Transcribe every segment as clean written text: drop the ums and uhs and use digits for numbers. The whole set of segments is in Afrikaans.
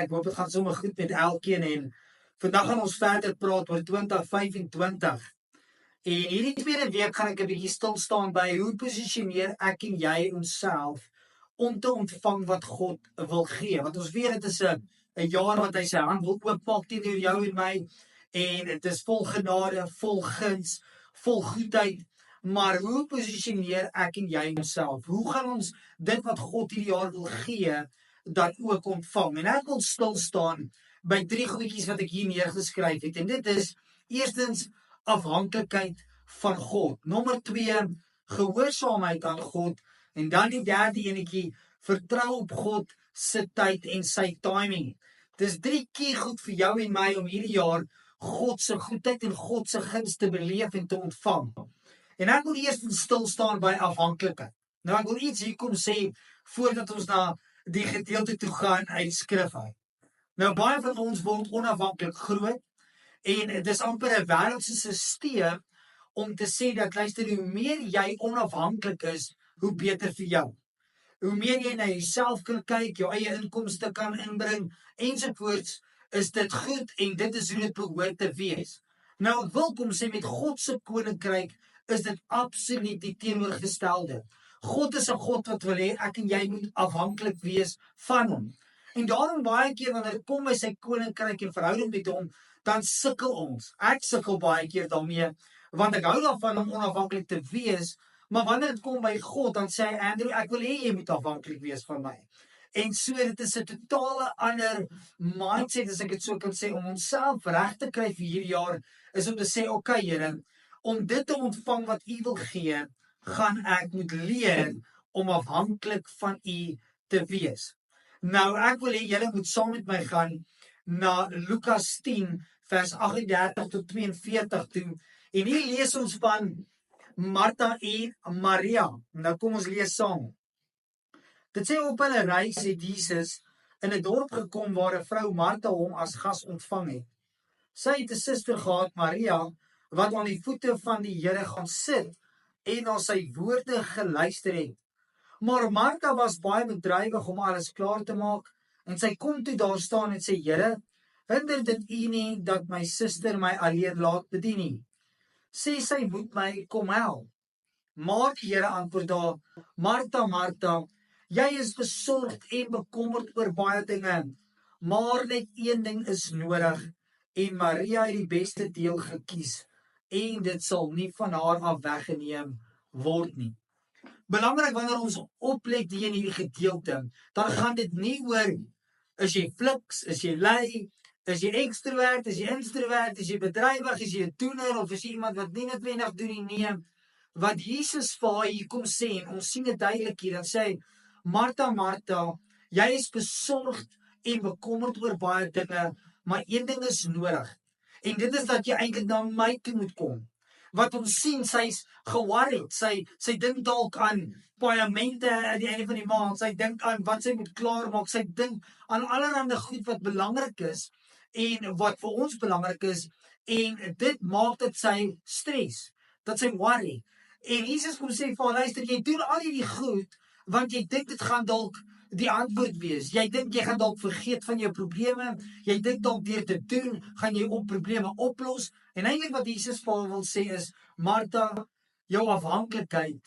ek hoop dit gaan sommer goed met elkeen en vandag gaan ons verder praat oor 2025. En hierdie tweede week gaan ek 'n bietjie stil staan by hoe posisioneer ek en jy onsself om te ontvang wat God wil gee. Want ons weet dit is 'n jaar wat hy sy hand wil oopmaak teenoor jou en my en dit is vol genade, vol guns, vol goedheid. Maar hoe posisioneer ek en jy onsself? Hoe gaan ons dit wat God hierdie jaar wil gee dan ook ontvang? En ek wil stil staan by 3 goedjies wat ek hier neergeskryf het. En dit is eerstens afhanklikheid van God. Nommer 2, gehoorsaamheid aan God. En dan die derde enetjie, vertrou op God se tyd en sy timing. Dis 3 key goed vir jou en my om hierdie jaar God se goedheid en God se guns te beleef en te ontvang. En ek wil eers stil staan by afhanklikheid. Nou ek wil iets hier kom sê voordat ons na die gedeelte toe gaan uit skrif uit. Nou baie van ons word onafhanklik groot en dit is amper 'n wêreldse stelsel om te sê dat luister, hoe meer jy onafhanklik is, hoe beter vir jou. Hoe meer jy na jouself kan kyk, jou eie inkomste kan inbring ensovoorts, is dit goed en dit is hoe dit behoort te wees. Nou ek wil kom sê met God se koninkryk is dit absoluut die teenoorgestelde. God is 'n God wat wil hê ek en jy moet afhanklik wees van hom. En daarom baie keer wanneer dit kom by sy koninkryk en verhouding met hom, dan sukkel ons. Ek sukkel baie keer daarmee, want ek hou daarvan om onafhanklik te wees, maar wanneer dit kom by God, dan sê hy, Andrew, ek wil hê jy moet afhanklik wees van my. En so, dit is 'n totale ander mindset, as ek dit so kan sê, om onsself reg te kry vir hierdie jaar, is om te sê, okay, Here, om dit te ontvang wat U wil gee, gaan ek moet leer om afhanklik van U te wees. Nou, ek wil hê julle moet saam met my gaan na Lukas 10, vers 38 tot 42 toe. En hier lees ons van Martha en Maria. Nou kom ons lees saam. Dit sê op hulle reis het Jesus in 'n dorp gekom waar 'n vrou Martha hom as gas ontvang het. Sy het 'n suster gehad, Maria, wat aan die voete van die Here gaan sit en na sy woorde geluister het. Maar Martha was baie bedrywig om alles klaar te maak en sy kom toe daar staan en sê, Here, hinder dit U nie dat my suster my alleen laat bedien nie. Sê sy moet my kom help. Maar die Here antwoord haar, Martha, Martha, jy is besorgd en bekommerd oor baie dinge, maar net een ding is nodig en Maria het die beste deel gekies en dit sal nie van haar af weggeneem word nie. Belangrik wanneer ons oplet hier in hierdie gedeelte, dan gaan dit nie oor is jy fliks, is jy lui, is jy ekstrovert, is jy introvert, is jy bedrywig, is jy 'n doener of is jy iemand wat nie noodwendig doen nie. Nee, wat Jesus vir haar hier kom sê en ons sien dit duidelik hier, dan sê hy, Martha, Martha, jy is besorgd en bekommerd oor baie dinge, maar een ding is nodig. En dit is dat jy eintlik na my toe moet kom. Wat ons sien, sy's ge-worried, sy dink dalk aan paemente aan die einde van die maand, sy dink aan wat sy moet klaarmaak, sy dink aan allerlei goed wat belangrik is en wat vir ons belangrik is en dit maak dat sy stres, dat sy worry. En Jesus kom sê vir haar, luister, jy doen al hierdie goed want jy dink dit gaan dalk die antwoord wees. Jy dink jy gaan dalk vergeet van jou probleme, jy dink dalk deur te doen gaan jy op probleme oplos. En eintlik wat Jesus vir haar wil sê is, Martha, jou afhanklikheid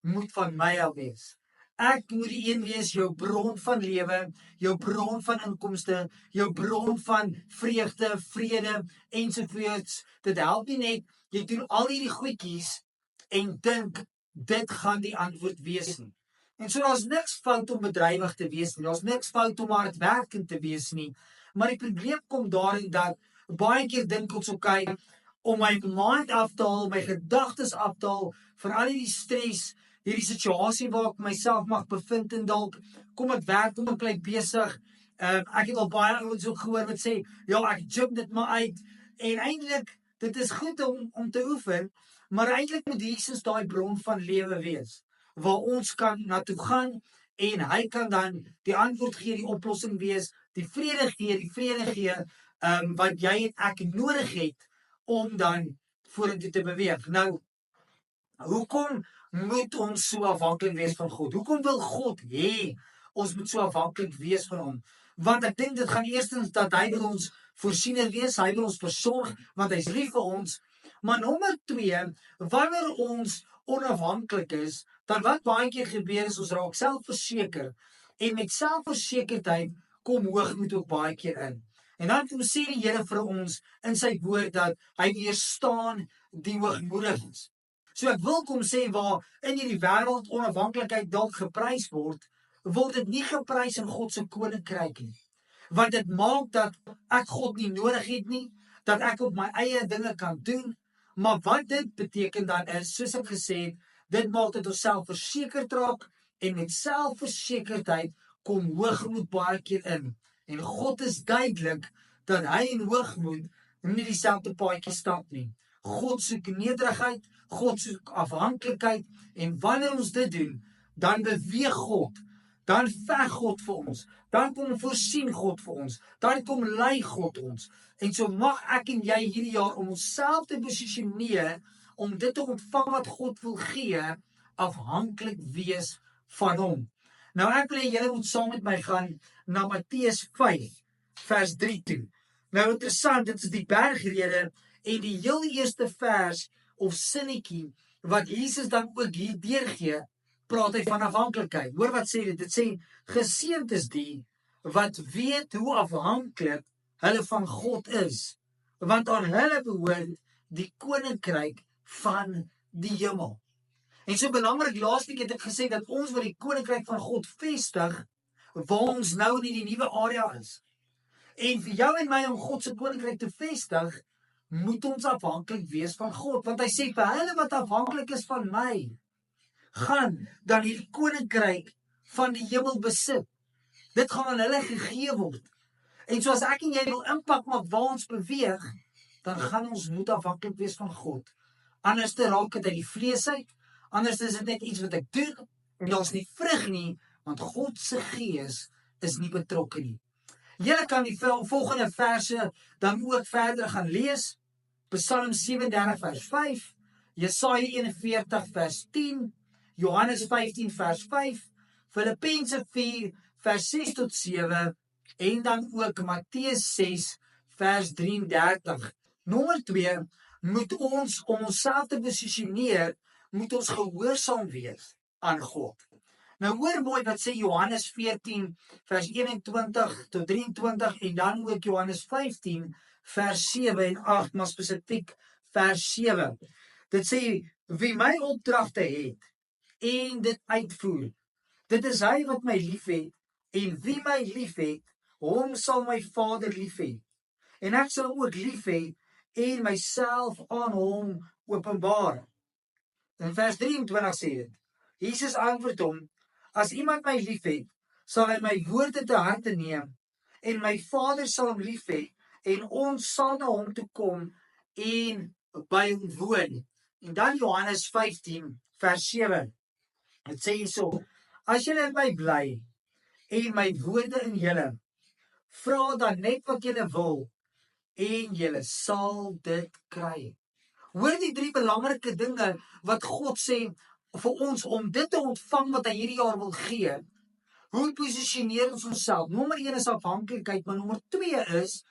moet van my af wees. Ek moet die een wees, jou bron van lewe, jou bron van inkomste, jou bron van vreugde, vrede ensovoorts. Dit help nie net, jy doen al hierdie goedjies en dink dit gaan die antwoord wees nie. En so daar's niks fout om bedrywig te wees nie, daar's niks fout om hardwerkend te wees nie, maar die probleem kom daarin dat baie keer dink ons, okay, om my mind af te haal, my gedagtes af te haal, van al die stres, hierdie situasie waar ek myself mag bevind en dalk, kom ek werk, kom ek bly besig, ek het al baie ouens ook gehoor wat sê, ja, ek gym dit maar uit, en eintlik, dit is goed om te oefen, maar eintlik moet Jesus daai bron van lewe wees, waar ons kan na toe gaan, en hy kan dan die antwoord gee, die oplossing wees, die vrede gee, wat jy en ek nodig het, om dan vorentoe te beweeg. Nou, hoekom moet ons so afhanklik wees van God? Hoekom wil God hê ons moet so afhanklik wees van hom? Want ek dink dit gaan eerstens dat hy wil ons voorsiener wees, hy wil ons versorg, want hy is lief vir ons. Maar nommer 2, wanneer ons onafhanklik is, dan wat baie keer gebeur is, ons raak selfverseker, en met selfversekerdheid kom hoogmoed ook baie keer in. En dan sê die Here vir ons in sy woord dat hy weerstaan die hoogmoediges. So ek wil kom sê, waar in hierdie wêreld onafhanklikheid dalk geprys word dit nie geprys in God se koninkryk nie. Want dit maak dat ek God nie nodig het nie, dat ek op my eie dinge kan doen, maar wat dit beteken dan is, soos ek gesê het, dit maak dat ons selfversekerd raak, en met selfversekerdheid kom hoogmoed baie keer in. En God is duidelik dat hy in hoogmoed nie dieselfde paadjie stap nie. God soek nederigheid, God soek afhanklikheid, en wanneer ons dit doen, dan beweeg God, dan veg God vir ons, dan kom voorsien God vir ons, dan kom lei God ons. En so mag ek en jy hierdie jaar om onsself te posisioneer, om dit te ontvang wat God wil gee, afhanklik wees van hom. Nou ek wil hê julle moet saam met my gaan na Matteus 5, vers 3 toe. Nou interessant, dit is die bergrede, en die heel eerste vers of sinnetjie wat Jesus dan ook hier deurgee, praat hy van afhanklikheid. Hoor wat sê dit? Dit sê, geseënd is die wat weet hoe afhanklik hulle van God is, want aan hulle behoort die koninkryk van die hemel. En so belangrik, laasweek het ek gesê dat ons wil die koninkryk van God vestig, waar ons nou in die nuwe area is. En vir jou en my om God se koninkryk te vestig, moet ons afhanklik wees van God, want hy sê vir hulle wat afhanklik is van my, gaan dan hierdie koninkryk van die hemel besit. Dit gaan aan hulle gegee word. En so as ek en jy wil impak maak waar ons beweeg, dan gaan ons moet afhanklik wees van God. Anders te raak dit uit die vlees uit, anders is dit net iets wat ek doen, en daar's nie vrug nie, want God se gees is nie betrokke nie. Julle kan die volgende verse dan ook verder gaan lees. Psalm 37 vers 5, Jesaja 41 vers 10, Johannes 15 vers 5, Filippense 4 vers 6 tot 7, en dan ook Matteus 6 vers 33. Nommer 2, moet ons om onsself te posisioneer, moet ons gehoorsaam wees aan God. Nou hoor mooi wat sê Johannes 14 vers 21 tot 23 en dan ook Johannes 15 vers 7 en 8, maar spesifiek vers 7. Dit sê, wie my opdragte het en dit uitvoer, dit is hy wat my lief het, en wie my lief het, hom sal my Vader lief hê. En ek sal ook lief hê en myself aan hom openbaar. In vers 23 sê dit, Jesus antwoord hom, as iemand my lief het, sal hy my woorde te harte neem, en my Vader sal hom lief hê, en ons sal na hom toe kom en by hom woon. En dan Johannes 15 vers 7. Dit sê hierso, as julle in my bly en my woorde in julle, vra dan net wat julle wil en julle sal dit kry. Hoor die 3 belangrike dinge wat God sê vir ons om dit te ontvang wat hy hierdie jaar wil gee. Hoe posisioneer ons onsself? Nommer 1 is afhanklikheid, maar nommer 2 is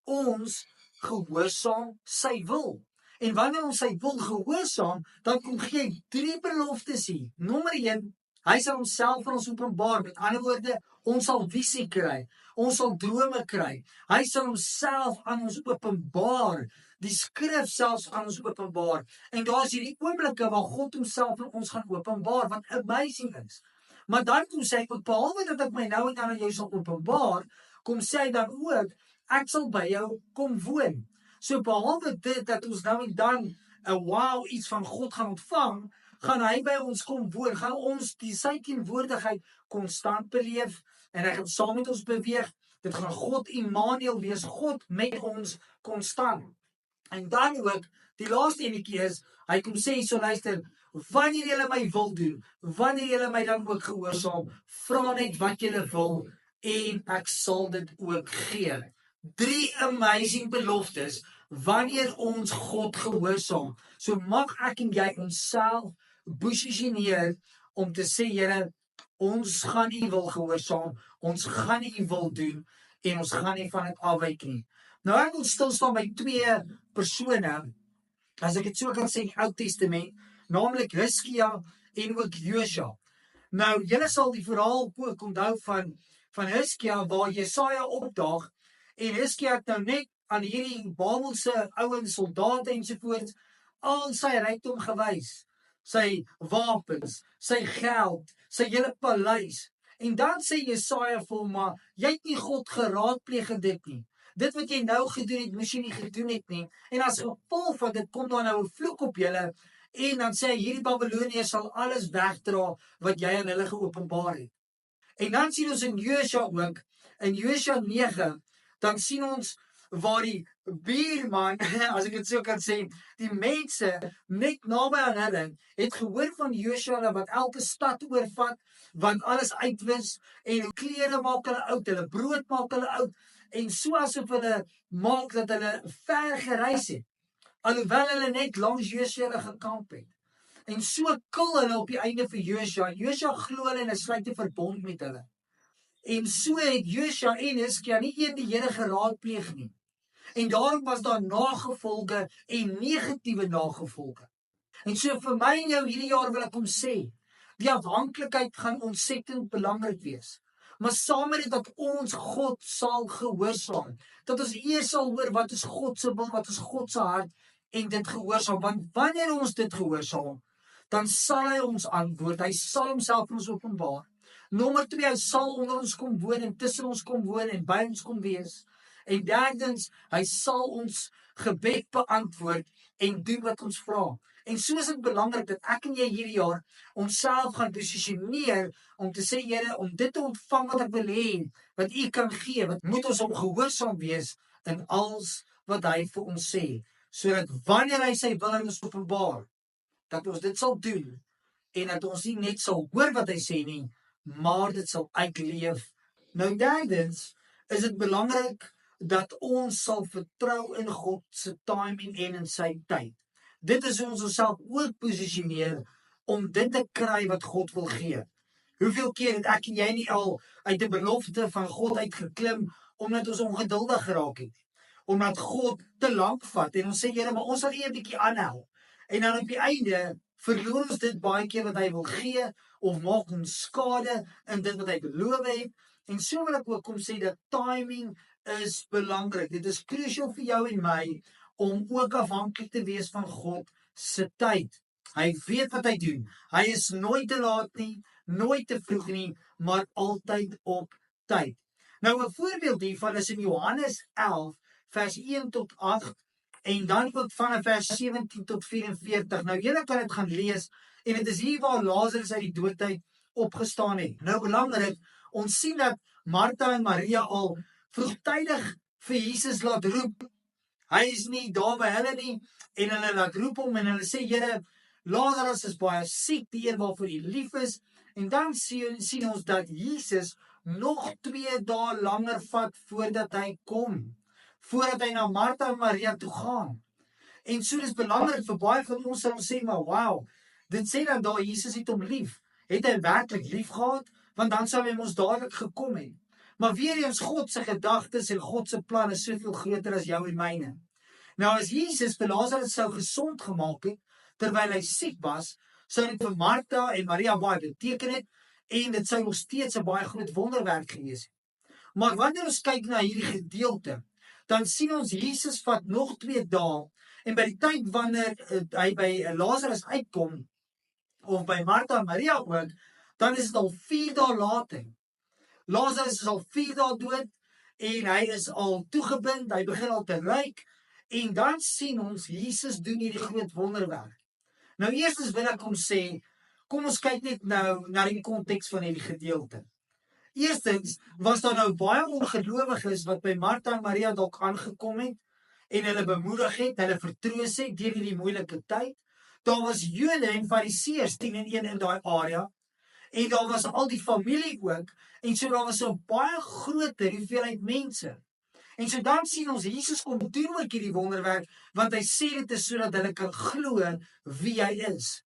ons gehoorsaam sy wil. En wanneer ons sy wil gehoorsaam, dan kom gee 3 beloftes hier. Nommer 1, hy sal homself aan ons openbaar. Met ander woorde, ons sal visie kry, ons sal drome kry. Hy sal homself aan ons openbaar, die skrif selfs aan ons openbaar. En daar is hierdie oomblikke waar God homself aan ons gaan openbaar, wat amazing is. Maar dan kom sê hy, behalwe dat ek my nou en dan aan jou sal openbaar, kom sê hy dan ook, ek sal by jou kom woon. So behalwe dit dat ons nou en dan 'n wow iets van God gaan ontvang, gaan hy by ons kom woon, gaan ons sy teenwoordigheid konstant beleef en hy gaan saam met ons beweeg. Dit gaan God Immanuel wees, God met ons konstant. En dan ook, die laaste enetjie is, hy kom sê, so luister, wanneer julle my wil doen, wanneer julle my dan ook gehoorsaam, vra net wat julle wil en ek sal dit ook gee. 3 amazing beloftes, wanneer ons God gehoorsaam. So mag ek en jy onsself posisioneer om te sê, Here, ons gaan U wil gehoorsaam, ons gaan U wil doen, en ons gaan nie van dit afwyk nie. Nou ek wil stil staan by 2 persone, as ek dit so kan sê, in die Ou Testament, naamlik Hizkia en ook Josua. Nou, julle sal die verhaal ook onthou van Hizkia, waar Jesaja opdaag, en Hizkia het nou net aan hierdie Babelse ouens, soldate ensovoorts, al sy rykdom gewys, sy wapens, sy geld, sy hele paleis. En dan sê Jesaja vir hom, maar jy het nie God geraadpleeg in dit nie. Dit wat jy nou gedoen het, moes jy nie gedoen het nie. En as gevolg van dit kom daar nou 'n vloek op julle, en dan sê hy, hierdie Babiloniërs sal alles wegdra wat jy aan hulle geopenbaar het. En dan sien ons in Josua ook, in Josua 9, dan sien ons waar die buurman, as ek dit so kan sê, die mense net naby aan hulle, het gehoor van Josua wat elke stad oorvat, want alles uitwis, en hulle klere maak hulle oud, hulle brood maak hulle oud, en so asof hulle maak dat hulle ver gereis het, alhoewel hulle net langs Josua gekamp het. En so kil hulle op die einde vir Josua. Josua glo hulle en hy sluit 'n verbond met hulle. En so het Josua en Hizkia nie een die Here geraadpleeg nie. En daarom was daar nagevolge en negatiewe nagevolge. En so vir my en jou hierdie jaar wil ek hom sê, die afhanklikheid gaan ontsettend belangrik wees. Maar saam met dit dat ons God sal gehoorsaam. Dat ons eers sal hoor wat is God se wil, wat is God se hart, en dit gehoorsaam. Want wanneer ons dit gehoorsaam, dan sal hy ons antwoord, hy sal homself vir ons openbaar. Nommer 2, hy sal onder ons kom woon en tussen ons kom woon en by ons kom wees. En derdens, hy sal ons gebed beantwoord en doen wat ons vra. En so is dit belangrik dat ek en jy hierdie jaar onsself gaan posisioneer om te sê, Here, om dit te ontvang wat ek wil hê, wat U kan gee, wat moet ons om gehoorsaam wees in alles wat hy vir ons sê, sodat wanneer hy sy wil aan ons openbaar, dat ons dit sal doen, en dat ons nie net sal hoor wat hy sê nie, maar dit sal uitleef. Nou derdens, is dit belangrik dat ons sal vertrou in God se timing en in sy tyd. Dit is ons onsself ook posisioneer om dit te kry wat God wil gee. Hoeveel keer het ek en jy nie al uit 'n belofte van God uitgeklim, omdat ons ongeduldig geraak het, omdat God te lank vat, en ons sê, Here, maar ons sal nie 'n bietjie aanhou. En dan op die einde verloor ons dit baie keer wat hy wil gee, of maak ons skade in dit wat hy beloof het. En so wil ek ook kom sê dat timing is belangrik. Dit is crucial vir jou en my om ook afhanklik te wees van God se tyd. Hy weet wat hy doen. Hy is nooit te laat nie, nooit te vroeg nie, maar altyd op tyd. Nou 'n voorbeeld hiervan is in Johannes 11 vers 1 tot 8 en dan ook van vers 17 tot 44. Nou julle kan dit gaan lees en dit is hier waar Lazarus uit die dood uit opgestaan het. Nou belangrik, ons sien dat Martha en Maria al vroegtydig vir Jesus laat roep. Hy is nie daar by hulle nie en hulle laat roep hom en hulle sê, Here, Lazarus is baie siek, die een waarvoor U lief is. En dan sien ons dat Jesus nog 2 dae langer vat voordat hy kom, voordat hy na Martha en Maria toe gaan. En so is belangrik vir baie van ons sal sê, maar wow, dit sê dan daar Jesus het hom lief. Het hy werklik lief gehad? Want dan sou hy mos dadelik gekom het. Maar weer eens, God se gedagtes en God se plan is soveel groter as jou en myne. Nou as Jesus vir Lazarus sou gesond gemaak het terwyl hy siek was, sou dit vir Martha en Maria baie beteken het en dit sou nog steeds 'n baie groot wonderwerk gewees het. Maar wanneer ons kyk na hierdie gedeelte, dan sien ons Jesus vat nog 2 dae en by die tyd wanneer hy by Lazarus uitkom of by Martha en Maria ook, dan is dit al 4 dae later. Lazarus is al 4 dae dood en hy is al toegebind, hy begin al te ruik en dan sien ons Jesus doen hierdie groot wonderwerk. Nou eerstens wil ek hom sê, kom ons kyk net nou na die konteks van hierdie gedeelte. Eerstens was daar nou baie ongelowiges wat by Martha en Maria dalk aangekom het en hulle bemoedig het, hulle vertroos het deur hierdie moeilike tyd. Daar was Jode en Fariseërs 10 en 1 in daai area en daar was al die familie ook en so daar was 'n baie groter hoeveelheid mense. En so dan sien ons Jesus kom doen ook hierdie wonderwerk want hy sê dit is sodat hulle kan glo wie hy is.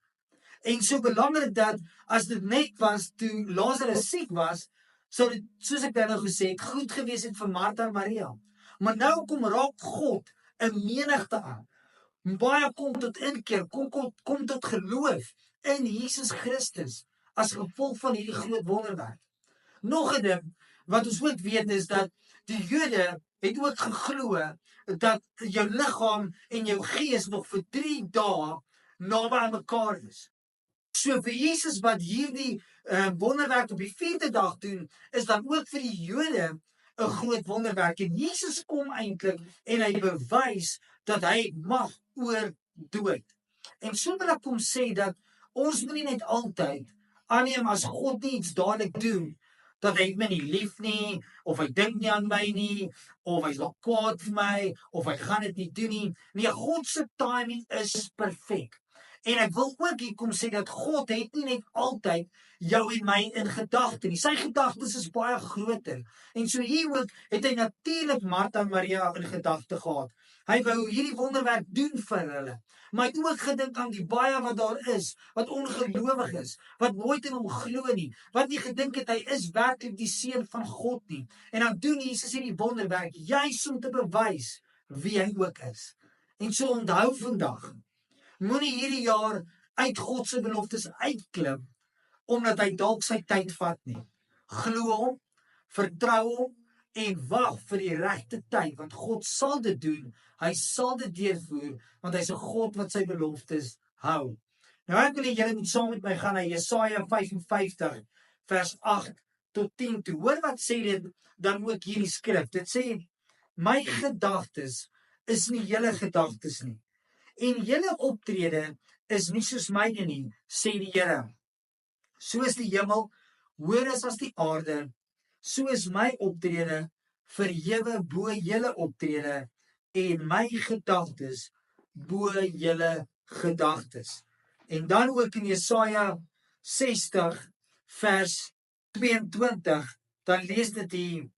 En so belangrik dat, as dit net was, toe Lazarus siek was, sou dit, soos ek nou gesê het, goed gewees het vir Martha en Maria. Maar nou kom raak God 'n menigte aan. Baie kom tot inkeer, kom tot geloof in Jesus Christus, as gevolg van hierdie groot wonderwerk. Nog 'n ding, wat ons ook weet is dat die Jode het ook geglo dat jou liggaam en jou gees nog vir 3 dae naby aan mekaar is. So vir Jesus wat hierdie wonderwerk op die 4de dag doen, is dan ook vir die Jode 'n groot wonderwerk. En Jesus kom eintlik en hy bewys dat hy mag oor dood. En so wil ek kom sê dat ons moet nie net altyd aanneem as God nie iets dadelik doen, dat hy my nie lief nie, of hy dink nie aan my nie, of hy's nog kwaad vir my, of hy gaan dit nie doen nie. Nee, God se timing is perfek. En ek wil ook hier kom sê dat God het nie net altyd jou en my in gedagte nie. Sy gedagtes is baie groter. En so hier ook het hy natuurlik Martha en Maria in gedagte gehad. Hy wou hierdie wonderwerk doen vir hulle. Maar hy het ook gedink aan die baie wat daar is, wat ongelowig is, wat nooit in hom glo nie, wat nie gedink het hy is werklik die seun van God nie. En dan doen Jesus hierdie wonderwerk, juis om te bewys wie hy ook is. En so onthou vandag, moenie hierdie jaar uit God se beloftes uitklim, omdat hy dalk sy tyd vat nie. Glo hom, vertrou hom, en wag vir die regte tyd, want God sal dit doen, hy sal dit deurvoer, want hy's 'n God wat sy beloftes hou. Nou ek wil julle moet saam met my gaan na Jesaja 55 vers 8 tot 10 toe. Hoor wat sê dit dan ook hierdie skrif. Dit sê, my gedagtes is nie julle gedagtes nie, en julle optrede is nie soos myne nie, sê die Here. Soos die hemel hoër is as die aarde, so is my optrede verhewe bo julle optrede, en my gedagtes bo julle gedagtes. En dan ook in Jesaja 60 vers 22, dan lees dit hier,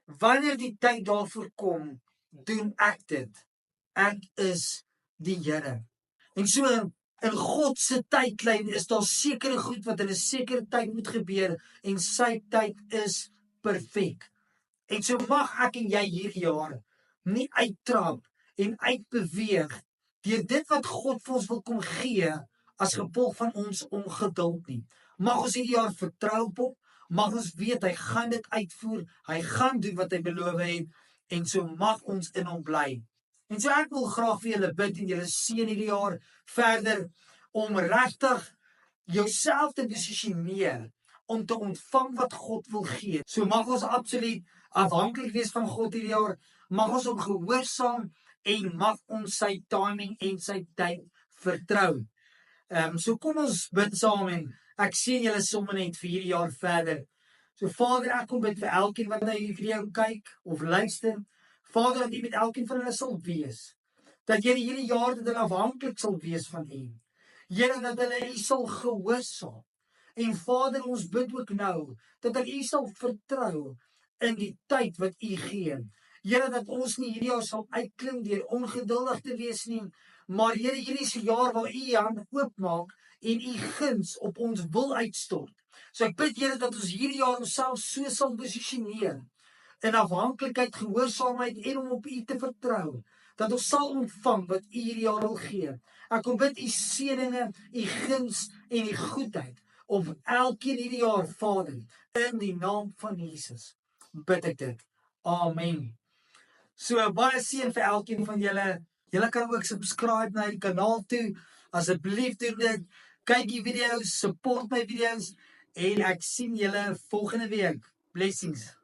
wanneer die tyd daarvoor kom, doen ek dit. Ek is die Here. En so in God se tydlyn is daar sekere goed wat in 'n sekere tyd moet gebeur, en sy tyd is perfek. En so mag ek en jy hierdie jaar nie uittrap en uitbeweeg deur dit wat God vir ons wil kom gee as gevolg van ons ongeduld nie. Mag ons hierdie jaar vertrou op hom, mag ons weet hy gaan dit uitvoer, hy gaan doen wat hy beloof het, en so mag ons in hom bly. En so ek wil graag vir julle bid en julle seën hierdie jaar verder om regtig jouself te posisioneer om te ontvang wat God wil gee. So mag ons absoluut afhanklik wees van God hierdie jaar, mag ons hom gehoorsaam en mag ons sy timing en sy tyd vertrou. So kom ons bid saam en ek sien julle sommer net vir hierdie jaar verder. So Vader, ek kom bid vir elkeen wat na hierdie video kyk of luister. Vader, dat U met elkeen van hulle sal wees. Dat Here hierdie jaar dat hulle afhanklik sal wees van U. Here, dat hulle U sal gehoorsaam. En Vader, ons bid ook nou dat hulle U sal vertrou in die tyd wat U gee. Here, dat ons nie hierdie jaar sal uitklim deur ongeduldig te wees nie, maar Here, hierdie is 'n jaar waar U U hand oopmaak en U guns op ons wil uitstort. So ek bid Here dat ons hierdie jaar onsself so sal posisioneer in afhanklikheid, gehoorsaamheid en om op U te vertrou, dat ons sal ontvang wat U hierdie jaar wil gee. Ek kom bid U seëninge, U guns en U goedheid op elkeen hierdie jaar, Vader, in die naam van Jesus bid ek dit. Amen. So baie seën vir elkeen van julle. Julle kan ook subscribe na die kanaal toe. Asseblief doen dit. Kyk die video's, support my video's en ek sien julle volgende week. Blessings.